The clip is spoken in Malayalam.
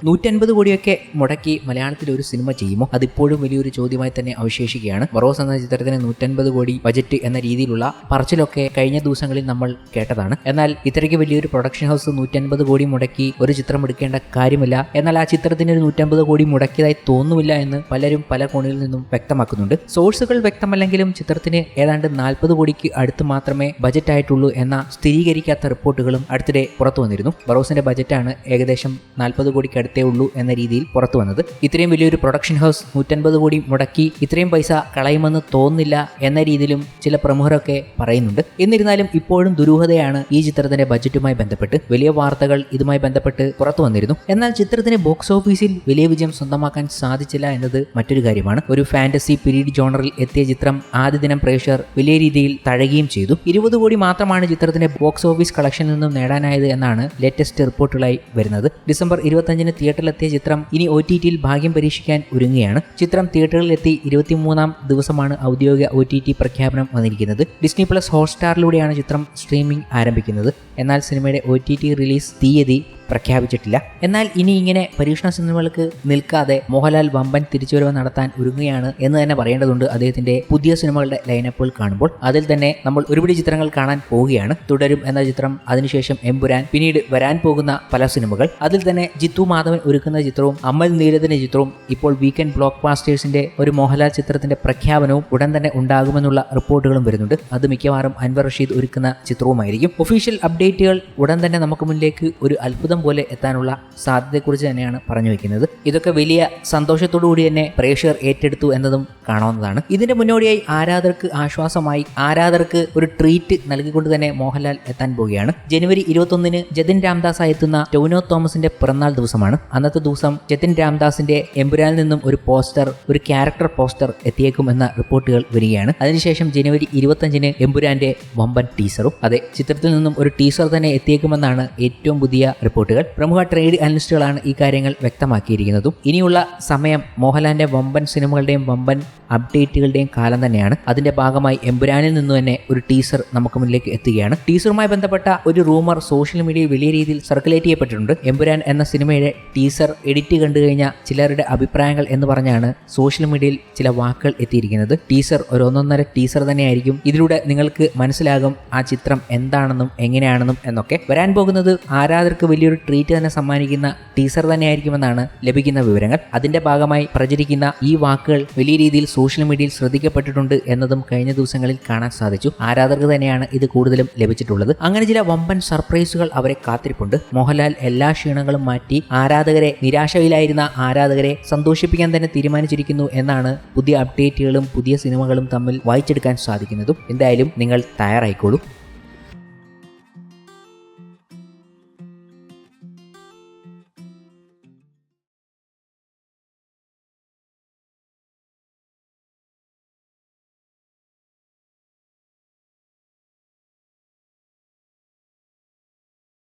150 കോടിയൊക്കെ മുടക്കി മലയാളത്തിൽ ഒരു സിനിമ ചെയ്യുമോ? അതിപ്പോഴും വലിയൊരു ചോദ്യമായി തന്നെ അവശേഷിക്കുകയാണ്. ബറോസ് എന്ന ചിത്രത്തിന് 150 കോടി ബജറ്റ് എന്ന രീതിയിലുള്ള പറച്ചിലൊക്കെ കഴിഞ്ഞ ദിവസങ്ങളിൽ നമ്മൾ കേട്ടതാണ്. എന്നാൽ ഇത്രയ്ക്ക് വലിയൊരു പ്രൊഡക്ഷൻ ഹൗസ് 150 കോടി മുടക്കി ഒരു ചിത്രം എടുക്കേണ്ട കാര്യമില്ല. എന്നാൽ ആ ചിത്രത്തിന് ഒരു 150 കോടി മുടക്കിയതായി തോന്നുന്നില്ല എന്ന് പലരും പല കോണിൽ നിന്നും വ്യക്തമാക്കുന്നുണ്ട്. സോഴ്സുകൾ വ്യക്തമല്ലെങ്കിലും ചിത്രത്തിന് ഏതാണ്ട് 40 കോടിക്ക് അടുത്ത് മാത്രമേ ബജറ്റ് ആയിട്ടുള്ളൂ എന്ന സ്ഥിരീകരിക്കാത്ത റിപ്പോർട്ടുകളും അടുത്തിടെ പുറത്തു വന്നിരുന്നു. ബറോസിന്റെ ബജറ്റാണ് ഏകദേശം 40 കോടിക്ക് അടുത്തേ ഉള്ളൂ എന്ന രീതിയിൽ പുറത്തു വന്നത്. ഇത്രയും വലിയൊരു പ്രൊഡക്ഷൻ ഹൗസ് 150 കോടി മുടക്കി ഇത്രയും പൈസ കളയുമെന്ന് തോന്നുന്നില്ല എന്ന രീതിയിലും ചില പ്രമുഖരൊക്കെ പറയുന്നുണ്ട്. എന്നിരുന്നാലും ഇപ്പോഴും ദുരൂഹതയാണ് ഈ ചിത്രത്തിന്റെ ബജറ്റുമായി ബന്ധപ്പെട്ട്. വലിയ വാർത്തകൾ ഇതുമായി ബന്ധപ്പെട്ട് പുറത്തു വന്നിരുന്നു. എന്നാൽ ചിത്രത്തിന് ബോക്സ് ഓഫീസിൽ വലിയ വിജയം സ്വന്തമാക്കാൻ സാധിച്ചില്ല എന്നത് മറ്റൊരു കാര്യമാണ്. ഒരു ഫാന്റസി പീരീഡ് ജോണറിൽ എത്തിയ ചിത്രം ആദ്യ ദിനം പ്രേക്ഷകർ വലിയ രീതിയിൽ തഴയുകയും ചെയ്തു. 20 കോടി മാത്രമാണ് ചിത്രത്തിന്റെ ബോക്സ് ഓഫീസ് കളക്ഷനിൽ നിന്നും നേടാനായത് എന്നാണ് ലേറ്റസ്റ്റ് റിപ്പോർട്ടുകളായി വരുന്നത്. ഡിസംബർ 25-ന് തിയേറ്ററിലെത്തിയ ചിത്രം ഇനി OTT-യിൽ ഭാഗ്യം പരീക്ഷിക്കാൻ ഒരുങ്ങുകയാണ്. ചിത്രം തിയേറ്ററിലെത്തി 23-ാം ദിവസമാണ് ഔദ്യോഗിക OTT പ്രഖ്യാപനം വന്നിരിക്കുന്നത്. ഡിസ്നി പ്ലസ് ഹോട്ട്സ്റ്റാറിലൂടെയാണ് ചിത്രം സ്ട്രീമിംഗ് ആരംഭിക്കുന്നത്. എന്നാൽ സിനിമയുടെ OTT റിലീസ് തീയതി പ്രഖ്യാപിച്ചിട്ടില്ല. എന്നാൽ ഇനി ഇങ്ങനെ പരീക്ഷണ സിനിമകൾക്ക് നിൽക്കാതെ മോഹൻലാൽ വമ്പൻ തിരിച്ചുവരവ് നടത്താൻ ഒരുങ്ങുകയാണ് എന്ന് തന്നെ പറയേണ്ടതുണ്ട്. അദ്ദേഹത്തിന്റെ പുതിയ സിനിമകളുടെ ലൈനപ്പുകൾ കാണുമ്പോൾ അതിൽ തന്നെ നമ്മൾ ഒരുപിടി ചിത്രങ്ങൾ കാണാൻ പോവുകയാണ്. തുടരും എന്ന ചിത്രം, അതിനുശേഷം എമ്പുരാൻ, പിന്നീട് വരാൻ പോകുന്ന പല സിനിമകൾ. അതിൽ തന്നെ ജിത്തു മാധവൻ ഒരുക്കുന്ന ചിത്രവും അമൽ നീരദിന്റെ ചിത്രവും, ഇപ്പോൾ വീക്കെൻഡ് ബ്ലോക്ക് ബാസ്റ്റേഴ്സിന്റെ ഒരു മോഹൻലാൽ ചിത്രത്തിന്റെ പ്രഖ്യാപനവും ഉടൻ തന്നെ ഉണ്ടാകുമെന്നുള്ള റിപ്പോർട്ടുകളും വരുന്നുണ്ട്. അത് മിക്കവാറും അൻവർ റഷീദ് ഒരുക്കുന്ന ചിത്രവുമായിരിക്കും. ഒഫീഷ്യൽ അപ്ഡേറ്റുകൾ ഉടൻ തന്നെ നമുക്ക് മുന്നിലേക്ക് ഒരു അത്ഭുതം പോലെ എത്താനുള്ള സാധ്യതയെക്കുറിച്ച് തന്നെയാണ് പറഞ്ഞു വെക്കുന്നത്. ഇതൊക്കെ വലിയ സന്തോഷത്തോടുകൂടി തന്നെ പ്രേക്ഷകർ ഏറ്റെടുത്തു എന്നതും കാണാവുന്നതാണ്. ഇതിന്റെ മുന്നോടിയായി ആരാധകർക്ക് ആശ്വാസമായി, ആരാധകർക്ക് ഒരു ട്രീറ്റ് നൽകിക്കൊണ്ട് തന്നെ മോഹൻലാൽ എത്താൻ പോവുകയാണ്. ജനുവരി 21-ന് ജതിൻ രാംദാസ് എത്തുന്ന ടൊവിനോ തോമസിന്റെ പിറന്നാൾ ദിവസമാണ്. അന്നത്തെ ദിവസം ജതിൻ രാംദാസിന്റെ എമ്പുരാനിൽ നിന്നും ഒരു പോസ്റ്റർ, ഒരു ക്യാരക്ടർ പോസ്റ്റർ എത്തിയേക്കും എന്ന റിപ്പോർട്ടുകൾ വരികയാണ്. അതിനുശേഷം ജനുവരി 25-ന് എമ്പുരാന്റെ വമ്പൻ ടീസറും, അതെ, ചിത്രത്തിൽ നിന്നും ഒരു ടീസർ തന്നെ എത്തിയേക്കുമെന്നാണ് ഏറ്റവും പുതിയ റിപ്പോർട്ടുകൾ. പ്രമുഖ ട്രേഡ് അനലിസ്റ്റുകളാണ് ഈ കാര്യങ്ങൾ വ്യക്തമാക്കിയിരിക്കുന്നതും. ഇനിയുള്ള സമയം മോഹൻലാലിന്റെ വമ്പൻ സിനിമകളുടെയും വമ്പൻ അപ്ഡേറ്റുകളുടെയും കാലം തന്നെയാണ്. അതിന്റെ ഭാഗമായി എമ്പുരാനിൽ നിന്ന് തന്നെ ഒരു ടീസർ നമുക്ക് മുന്നിലേക്ക് എത്തുകയാണ്. ടീസറുമായി ബന്ധപ്പെട്ട ഒരു റൂമർ സോഷ്യൽ മീഡിയയിൽ വലിയ രീതിയിൽ സർക്കുലേറ്റ് ചെയ്യപ്പെട്ടിട്ടുണ്ട്. എമ്പുരാൻ എന്ന സിനിമയുടെ ടീസർ എഡിറ്റ് കണ്ടു കഴിഞ്ഞ ചിലരുടെ അഭിപ്രായങ്ങൾ എന്ന് പറഞ്ഞാണ് സോഷ്യൽ മീഡിയയിൽ ചില വാക്കുകൾ എത്തിയിരിക്കുന്നത്. ടീസർ ഒരു ഒന്നൊന്നര ടീസർ തന്നെയായിരിക്കും. ഇതിലൂടെ നിങ്ങൾക്ക് മനസ്സിലാകും ആ ചിത്രം എന്താണെന്നും എങ്ങനെയാണെന്നും എന്നൊക്കെ. വരാൻ പോകുന്നത് ആരാധകർക്ക് വലിയൊരു ട്രീറ്റ് തന്നെ സമ്മാനിക്കുന്ന ടീസർ തന്നെയായിരിക്കുമെന്നാണ് ലഭിക്കുന്ന വിവരങ്ങൾ. അതിന്റെ ഭാഗമായി പ്രചരിക്കുന്ന ഈ വാക്കുകൾ വലിയ രീതിയിൽ സോഷ്യൽ മീഡിയയിൽ ശ്രദ്ധിക്കപ്പെട്ടിട്ടുണ്ട് എന്നതും കഴിഞ്ഞ ദിവസങ്ങളിൽ കാണാൻ സാധിച്ചു. ആരാധകർക്ക് തന്നെയാണ് ഇത് കൂടുതലും ലഭിച്ചിട്ടുള്ളത്. അങ്ങനെ ചില വമ്പൻ സർപ്രൈസുകൾ അവരെ കാത്തിരിപ്പുണ്ട്. മോഹൻലാൽ എല്ലാ ക്ഷീണങ്ങളും മാറ്റി ആരാധകരെ, നിരാശയിലായിരുന്ന ആരാധകരെ സന്തോഷിപ്പിക്കാൻ തന്നെ തീരുമാനിച്ചിരിക്കുന്നു എന്നാണ് പുതിയ അപ്ഡേറ്റുകളും പുതിയ സിനിമകളും തമ്മിൽ വായിച്ചെടുക്കാൻ സാധിക്കുന്നതും. എന്തായാലും നിങ്ങൾ തയ്യാറായിക്കോളൂ.